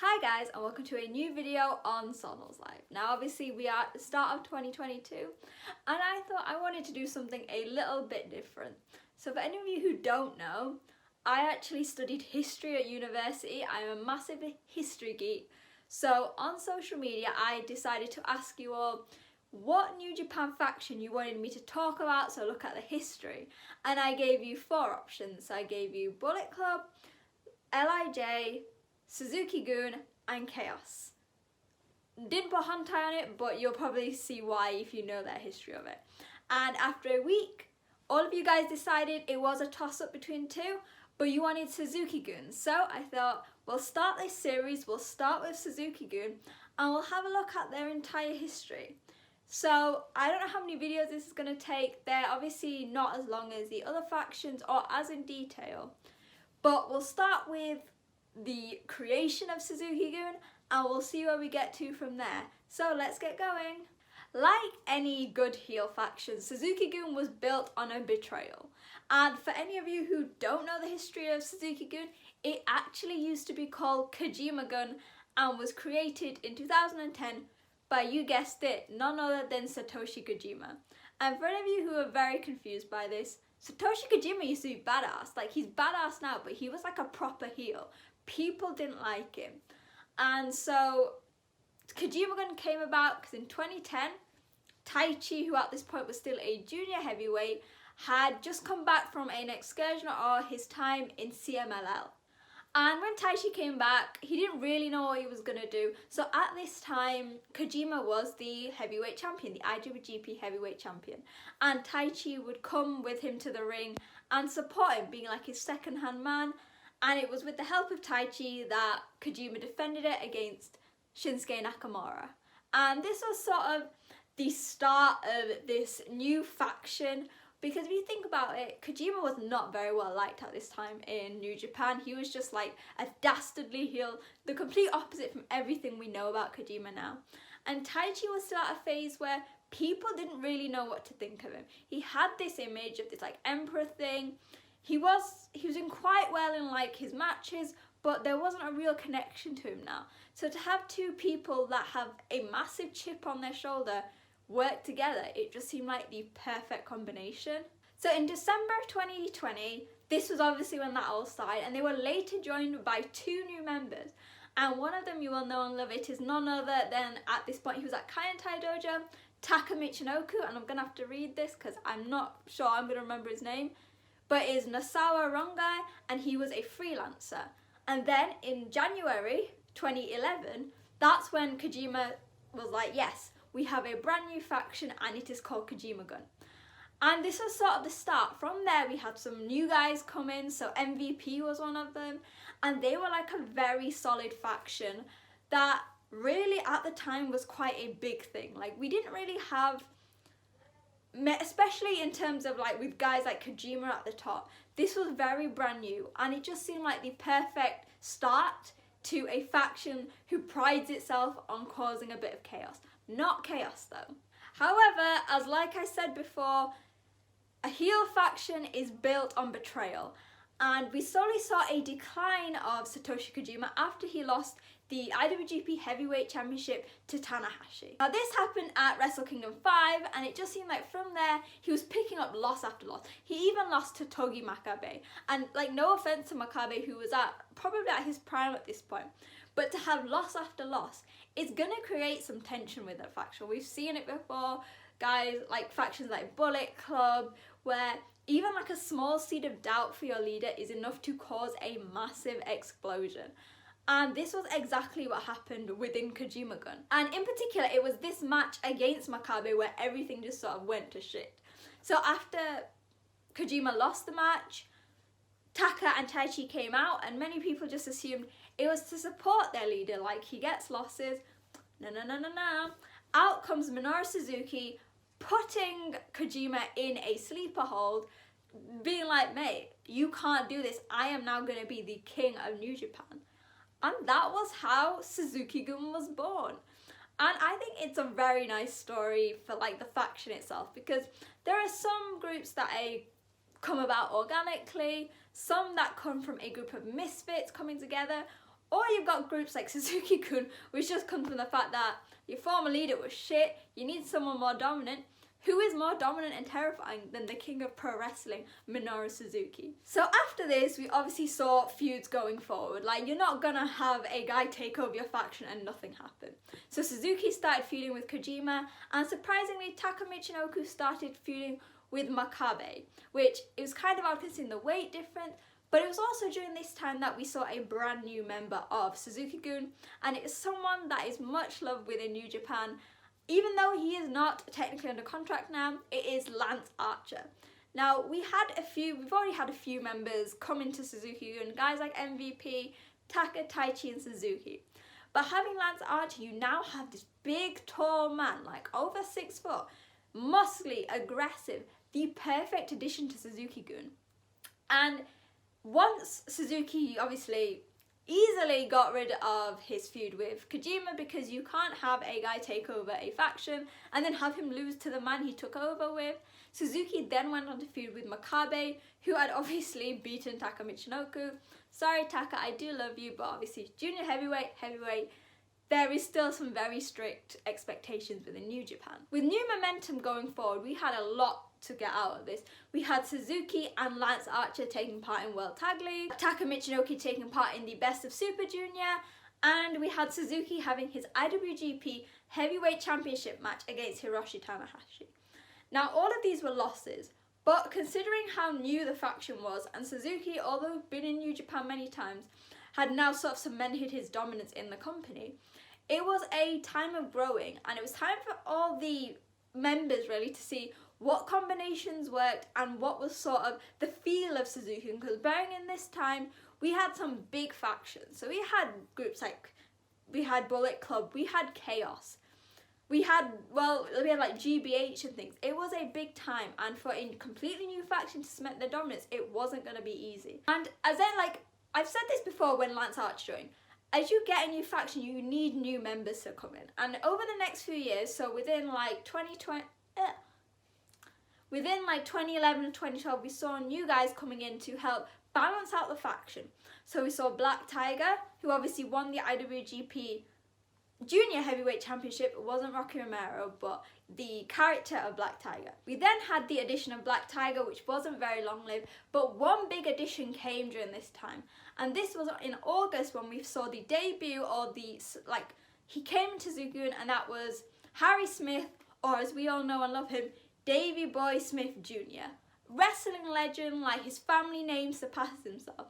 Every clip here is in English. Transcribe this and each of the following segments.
Hi guys, and welcome to a new video on Sonal's Life. Now obviously we are at the start of 2022 and I thought I wanted to do something a little bit different. So for any of you who don't know, I actually studied history at university. I'm a massive history geek. So on social media I decided to ask you all what New Japan faction you wanted me to talk about, so look at the history. And I gave you 4 options. So I gave you Bullet Club, LIJ, Suzuki Gun and Chaos. Didn't put hentai on it, but you'll probably see why if you know their history of it. And after a week, all of you guys decided it was a toss-up between 2, but you wanted Suzuki Gun. So I thought we'll start this series, we'll start with Suzuki Gun, and we'll have a look at their entire history. So I don't know how many videos this is going to take. They're obviously not as long as the other factions or as in detail, but we'll start with the creation of Suzuki Gun and we'll see where we get to from there. So let's get going. Like any good heel faction, Suzuki Gun was built on a betrayal. And for any of you who don't know the history of Suzuki Gun, it actually used to be called Kojima Gun and was created in 2010 by, you guessed it, none other than Satoshi Kojima. And for any of you who are very confused by this, Satoshi Kojima used to be badass. Like, he's badass now, but he was like a proper heel. People didn't like him. And so Kojima Gun came about because in 2010, Taichi, who at this point was still a junior heavyweight, had just come back from an excursion or his time in CMLL. And when Taichi came back, he didn't really know what he was going to do. So at this time, Kojima was the heavyweight champion, the IWGP heavyweight champion. And Taichi would come with him to the ring and support him, being like his second-hand man. And it was with the help of Taichi that Kojima defended it against Shinsuke Nakamura. And this was sort of the start of this new faction, because if you think about it, Kojima was not very well liked at this time in New Japan. He was just like a dastardly heel, the complete opposite from everything we know about Kojima now. And Taichi was still at a phase where people didn't really know what to think of him. He had this image of this like emperor thing. He was doing quite well in like his matches, but there wasn't a real connection to him now. So to have 2 people that have a massive chip on their shoulder work together, it just seemed like the perfect combination. So in December 2020, this was obviously when that all started, and they were later joined by 2 new members. And one of them you will know and love, it is none other than, at this point he was at Kaientai Dojo, Taka Michinoku, and I'm gonna have to read this because I'm not sure I'm gonna remember his name, but is Nasawa Rongai, and he was a freelancer. And then in January 2011, that's when Kojima was like, yes, we have a brand new faction and it is called Kojima Gun. And this was sort of the start. From there we had some new guys come in, so MVP was one of them, and they were like a very solid faction that really at the time was quite a big thing. Like, we didn't really have, especially in terms of like with guys like Kojima at the top, this was very brand new and it just seemed like the perfect start to a faction who prides itself on causing a bit of chaos. Not chaos though. However, as like I said before, a heel faction is built on betrayal, and we slowly saw a decline of Satoshi Kojima after he lost the IWGP Heavyweight Championship to Tanahashi. Now this happened at Wrestle Kingdom 5, and it just seemed like from there he was picking up loss after loss. He even lost to Togi Makabe, and like, no offense to Makabe, who was probably at his prime at this point, but to have loss after loss, it's gonna create some tension with that faction. We've seen it before, guys, like factions like Bullet Club, where even like a small seed of doubt for your leader is enough to cause a massive explosion. And this was exactly what happened within Kojima Gun. And in particular, it was this match against Makabe where everything just sort of went to shit. So after Kojima lost the match, Taka and Taichi came out, and many people just assumed it was to support their leader, like he gets losses. No. Out comes Minoru Suzuki, putting Kojima in a sleeper hold, being like, mate, you can't do this. I am now going to be the king of New Japan. And that was how Suzuki Gun was born. And I think it's a very nice story for like the faction itself, because there are some groups that come about organically, some that come from a group of misfits coming together, Or you've got groups like Suzuki Gun, which just comes from the fact that your former leader was shit, you need someone more dominant. Who is more dominant and terrifying than the king of pro wrestling, Minoru Suzuki? So after this, we obviously saw feuds going forward. Like, you're not gonna have a guy take over your faction and nothing happen. So Suzuki started feuding with Kojima, and surprisingly, Taka Michinoku started feuding with Makabe, which it was kind of odd considering the weight difference, but it was also during this time that we saw a brand new member of Suzuki Gun, and it is someone that is much loved within New Japan. Even though he is not technically under contract now, it is Lance Archer. Now, we've already had a few members come into Suzuki Gun, guys like MVP, Taka, Taichi and Suzuki. But having Lance Archer, you now have this big, tall man, like over 6 foot, muscly, aggressive, the perfect addition to Suzuki Gun. And once Suzuki obviously easily got rid of his feud with Kojima, because you can't have a guy take over a faction and then have him lose to the man he took over with. Suzuki then went on to feud with Makabe, who had obviously beaten Taka Michinoku. Sorry Taka, I do love you, but obviously junior heavyweight, there is still some very strict expectations within New Japan. With new momentum going forward, we had a lot to get out of this. We had Suzuki and Lance Archer taking part in World Tag League, Taka Michinoku taking part in the Best of Super Junior, and we had Suzuki having his IWGP Heavyweight Championship match against Hiroshi Tanahashi. Now, all of these were losses, but considering how new the faction was, and Suzuki, although been in New Japan many times, had now sort of cemented his dominance in the company, it was a time of growing, and it was time for all the members really to see what combinations worked and what was sort of the feel of Suzuki. Because bearing in this time, we had some big factions. So we had groups like, we had Bullet Club, we had Chaos, we had like GBH and things. It was a big time, and for a completely new faction to cement their dominance, it wasn't going to be easy. And as then, like, I've said this before when Lance Archer joined, as you get a new faction, you need new members to come in. And over the next few years, so within like 2011 and 2012, we saw new guys coming in to help balance out the faction. So we saw Black Tiger, who obviously won the IWGP Junior Heavyweight Championship. It wasn't Rocky Romero, but the character of Black Tiger. We then had the addition of Black Tiger, which wasn't very long-lived, but one big addition came during this time. And this was in August when we saw the debut, or he came into Suzuki Gun, and that was Harry Smith, or as we all know and love him, Davey Boy Smith Jr. Wrestling legend, like his family name surpasses himself.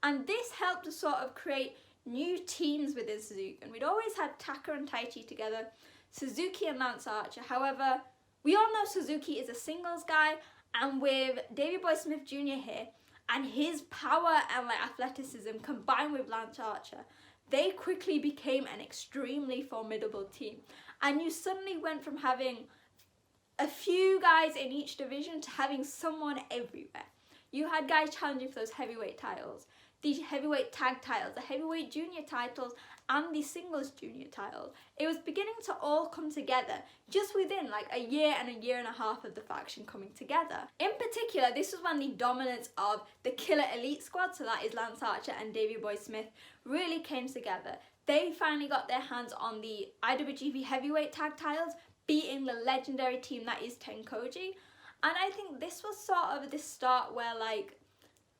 And this helped to sort of create new teams within Suzuki. And we'd always had Taka and Taichi together, Suzuki and Lance Archer. However, we all know Suzuki is a singles guy, and with Davey Boy Smith Jr. here, and his power and like athleticism combined with Lance Archer, they quickly became an extremely formidable team. And you suddenly went from having a few guys in each division to having someone everywhere. You had guys challenging for those heavyweight titles, the heavyweight tag titles, the heavyweight junior titles, and the singles junior titles. It was beginning to all come together just within like a year and a half of the faction coming together. In particular, this was when the dominance of the Killer Elite Squad, so that is Lance Archer and Davey Boy Smith, really came together. They finally got their hands on the IWGP Heavyweight Tag titles, beating the legendary team that is Tenkoji. And I think this was sort of the start where like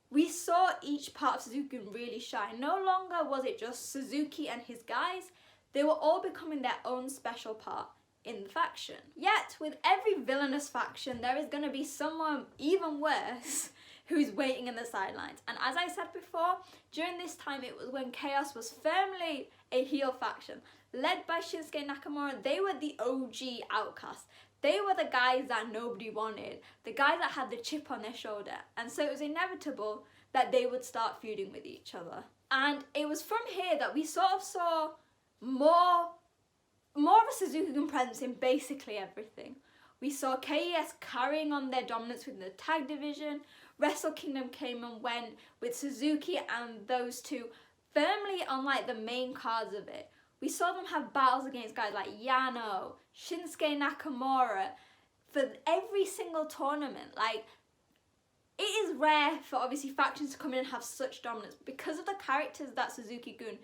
we saw each part of Suzuki really shine. No longer was it just Suzuki and his guys, they were all becoming their own special part in the faction. Yet, with every villainous faction, there is going to be someone even worse who's waiting in the sidelines. And as I said before, during this time it was when Chaos was firmly a heel faction. Led by Shinsuke Nakamura, they were the OG outcasts. They were the guys that nobody wanted, the guys that had the chip on their shoulder. And so it was inevitable that they would start feuding with each other. And it was from here that we sort of saw more of a Suzuki Gun presence in basically everything. We saw KES carrying on their dominance within the tag division. Wrestle Kingdom came and went with Suzuki and those two firmly on like the main cards of it. We saw them have battles against guys like Yano, Shinsuke Nakamura for every single tournament. Like, it is rare for obviously factions to come in and have such dominance because of the characters that Suzuki Gun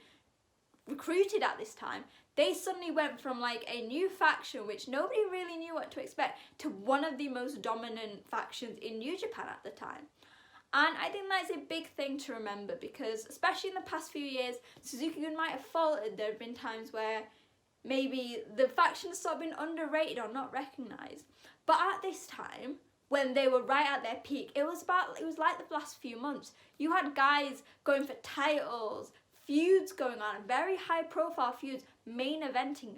recruited at this time, they suddenly went from like a new faction which nobody really knew what to expect to one of the most dominant factions in New Japan at the time. And I think that's a big thing to remember, because especially in the past few years, Suzuki Gun might have faltered. There have been times where maybe the factions sort of been underrated or not recognised. But at this time, when they were right at their peak, it was like the last few months. You had guys going for titles, feuds going on, very high profile feuds, main eventing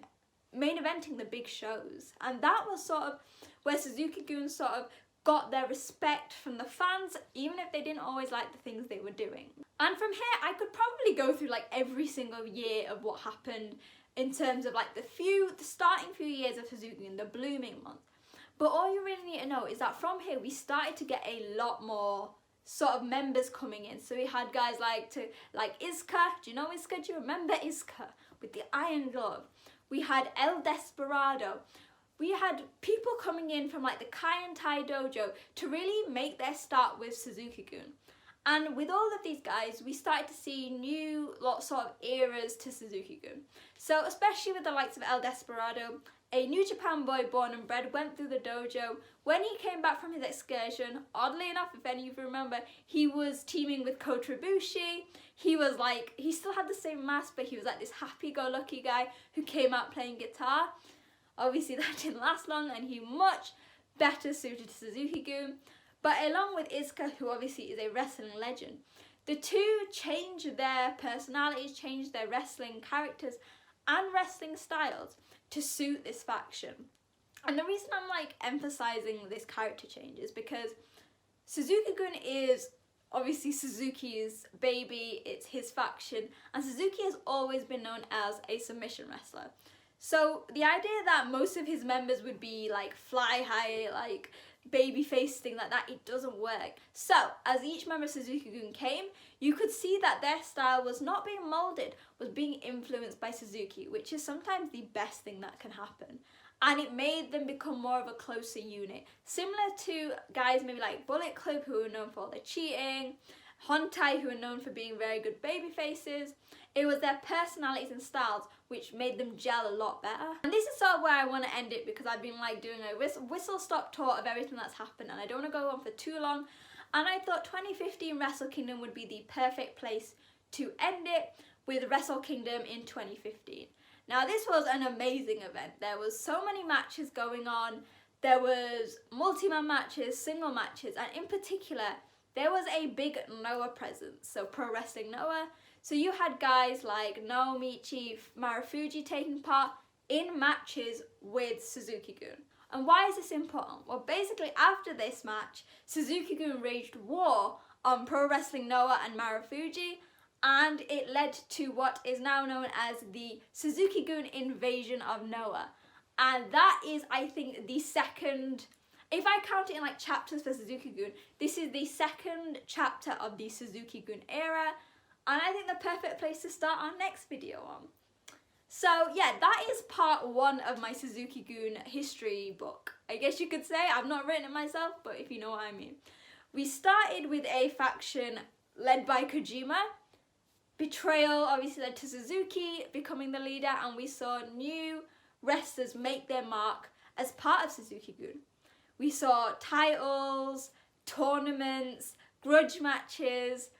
the big shows. And that was sort of where Suzuki Gun sort of got their respect from the fans, even if they didn't always like the things they were doing. And from here, I could probably go through like every single year of what happened in terms of like the starting few years of Suzuki Gun, the blooming months. But all you really need to know is that from here, we started to get a lot more sort of members coming in. So we had guys like Izuka. Do you know Izuka? Do you remember Izuka with the iron glove? We had El Desperado. We had people coming in from like the Kai and Tai dojo to really make their start with Suzuki Gun. And with all of these guys, we started to see new sort of eras to Suzuki Gun. So especially with the likes of El Desperado, a New Japan boy born and bred, went through the dojo. When he came back from his excursion, oddly enough, if any of you remember, he was teaming with Kota Ibushi. He was like, he still had the same mask, but he was like this happy-go-lucky guy who came out playing guitar. Obviously that didn't last long, and he much better suited to Suzuki Gun. But along with Izuka, who obviously is a wrestling legend, the two changed their personalities, changed their wrestling characters and wrestling styles to suit this faction. And the reason I'm like emphasizing this character change is because Suzuki Gun is obviously Suzuki's baby, it's his faction, and Suzuki has always been known as a submission wrestler. So the idea that most of his members would be like fly high, like babyface thing like that, it doesn't work. So as each member of Suzuki Gun came, you could see that their style was not being molded, was being influenced by Suzuki, which is sometimes the best thing that can happen. And it made them become more of a closer unit. Similar to guys maybe like Bullet Club, who are known for their cheating, Hontai, who are known for being very good baby faces. It was their personalities and styles which made them gel a lot better. And this is sort of where I want to end it, because I've been like doing a whistle-stop tour of everything that's happened, and I don't want to go on for too long. And I thought 2015 Wrestle Kingdom would be the perfect place to end it, with Wrestle Kingdom in 2015. Now this was an amazing event. There was so many matches going on. There was multi-man matches, single matches, and in particular, there was a big Noah presence, so Pro Wrestling Noah. So you had guys like Naomichi Marufuji taking part in matches with Suzuki Gun. And why is this important? Well, basically after this match, Suzuki Gun waged war on Pro Wrestling Noah and Marufuji, and it led to what is now known as the Suzuki Gun invasion of Noah. And that is, I think, the second, if I count it in like chapters for Suzuki Gun, this is the second chapter of the Suzuki Gun era. And I think the perfect place to start our next video on. So yeah, that is part one of my Suzuki Gun history book. I guess you could say. I've not written it myself, but if you know what I mean. We started with a faction led by Kojima. Betrayal obviously led to Suzuki becoming the leader, and we saw new wrestlers make their mark as part of Suzuki Gun. We saw titles, tournaments, grudge matches,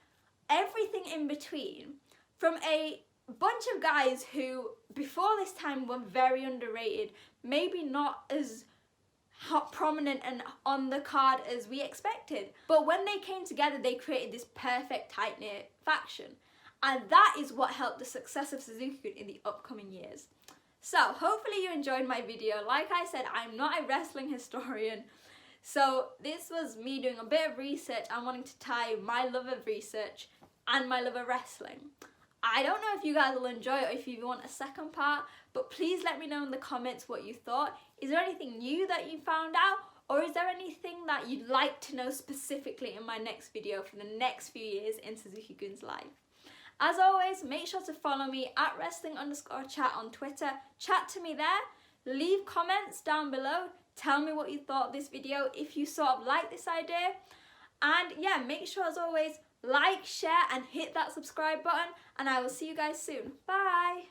everything in between, from a bunch of guys who before this time were very underrated, maybe not as prominent and on the card as we expected, but when they came together they created this perfect tight-knit faction, and that is what helped the success of Suzuki Gun in the upcoming years. So hopefully you enjoyed my video. Like I said, I'm not a wrestling historian, so this was me doing a bit of research and wanting to tie my love of research and my love of wrestling. I don't know if you guys will enjoy it or if you want a second part, but please let me know in the comments what you thought. Is there anything new that you found out, or is there anything that you'd like to know specifically in my next video for the next few years in Suzuki Gun's life? As always, make sure to follow me at wrestling_chat on Twitter. Chat to me there. Leave comments down below. Tell me what you thought of this video, if you sort of like this idea. And yeah, make sure as always, like, share, and hit that subscribe button, and I will see you guys soon. Bye!